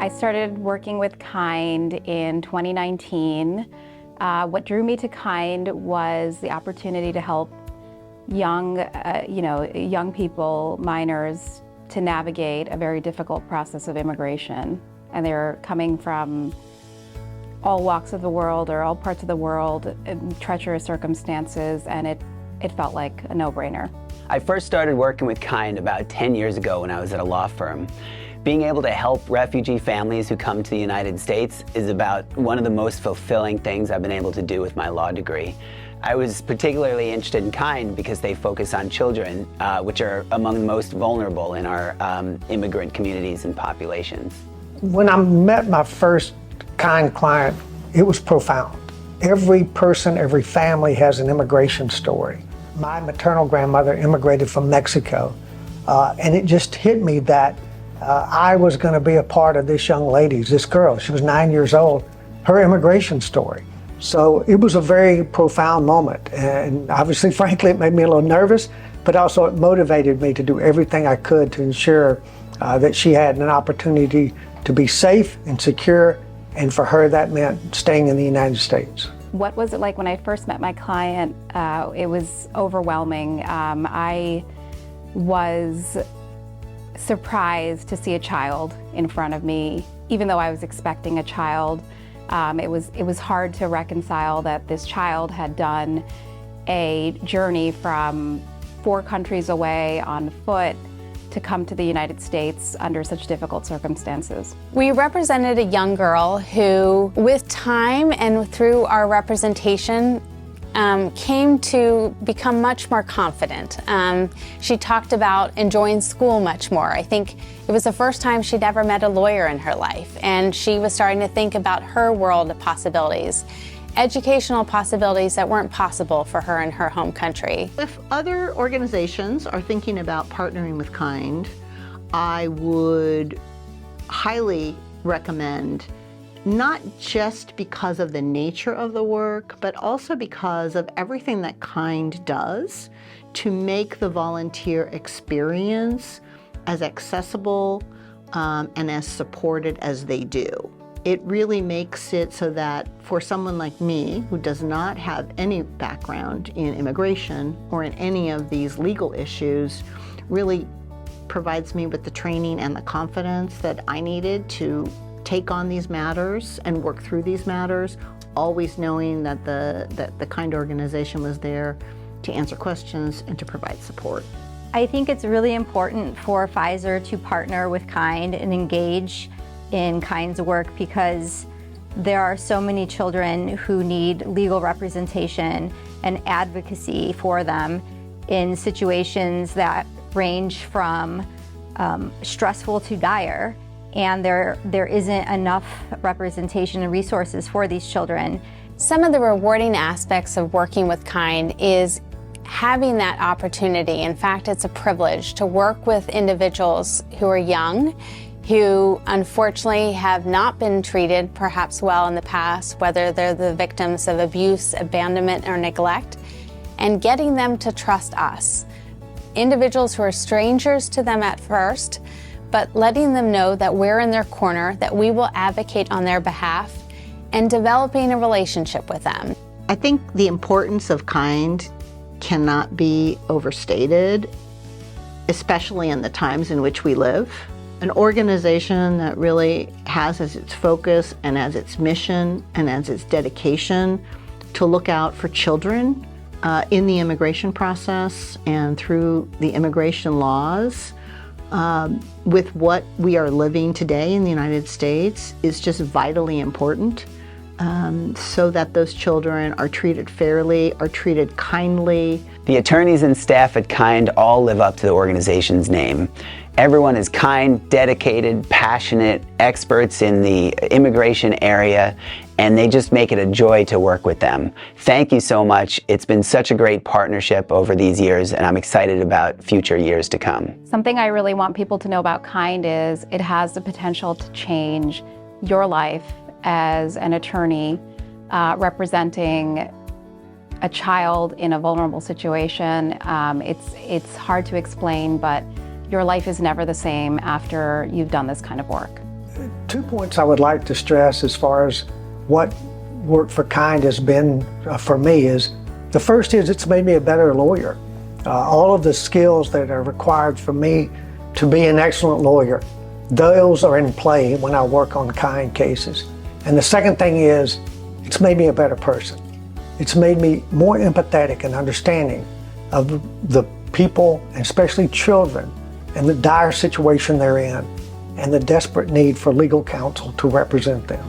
I started working with Kind in 2019. What drew me to Kind was the opportunity to help young people, minors, to navigate a very difficult process of immigration. And they're coming from all walks of the world or all parts of the world in treacherous circumstances, and it felt like a no-brainer. I first started working with Kind about 10 years ago when I was at a law firm. Being able to help refugee families who come to the United States is about one of the most fulfilling things I've been able to do with my law degree. I was particularly interested in Kind because they focus on children, which are among the most vulnerable in our immigrant communities and populations. When I met my first Kind client, it was profound. Every person, every family has an immigration story. My maternal grandmother immigrated from Mexico, and it just hit me that I was going to be a part of this young lady's, this girl, she was 9 years old, her immigration story. So it was a very profound moment, and obviously, frankly, it made me a little nervous, but also it motivated me to do everything I could to ensure that she had an opportunity to be safe and secure, and for her that meant staying in the United States. What was it like when I first met my client? It was overwhelming. I was surprised to see a child in front of me, even though I was expecting a child. It was hard to reconcile that this child had done a journey from 4 countries away on foot to come to the United States under such difficult circumstances. We represented a young girl who, with time and through our representation, came to become much more confident. She talked about enjoying school much more. I think it was the first time she'd ever met a lawyer in her life, and she was starting to think about her world of possibilities, educational possibilities that weren't possible for her in her home country. If other organizations are thinking about partnering with Kind, I would highly recommend, not just because of the nature of the work, but also because of everything that Kind does to make the volunteer experience as accessible and as supported as they do. It really makes it so that for someone like me, who does not have any background in immigration or in any of these legal issues, really provides me with the training and the confidence that I needed to take on these matters and work through these matters, always knowing that the Kind organization was there to answer questions and to provide support. I think it's really important for Pfizer to partner with Kind and engage in Kind's work, because there are so many children who need legal representation and advocacy for them in situations that range from stressful to dire, and there isn't enough representation and resources for these children. Some of the rewarding aspects of working with Kind is having that opportunity. In fact, it's a privilege to work with individuals who are young, who unfortunately have not been treated perhaps well in the past, whether they're the victims of abuse, abandonment, or neglect, and getting them to trust us. Individuals who are strangers to them at first, but letting them know that we're in their corner, that we will advocate on their behalf, and developing a relationship with them. I think the importance of Kind cannot be overstated, especially in the times in which we live. An organization that really has as its focus and as its mission and as its dedication to look out for children in the immigration process and through the immigration laws, with what we are living today in the United States, is just vitally important, so that those children are treated fairly, are treated kindly. The attorneys and staff at Kind all live up to the organization's name. Everyone is kind, dedicated, passionate, experts in the immigration area, and they just make it a joy to work with them. Thank you so much. It's been such a great partnership over these years, and I'm excited about future years to come. Something I really want people to know about Kind is it has the potential to change your life as an attorney representing a child in a vulnerable situation. It's hard to explain, but your life is never the same after you've done this kind of work. 2 points I would like to stress as far as what Work for Kind has been for me is, the first is it's made me a better lawyer. All of the skills that are required for me to be an excellent lawyer, those are in play when I work on Kind cases. And the second thing is, it's made me a better person. It's made me more empathetic and understanding of the people, and especially children, and the dire situation they're in, and the desperate need for legal counsel to represent them.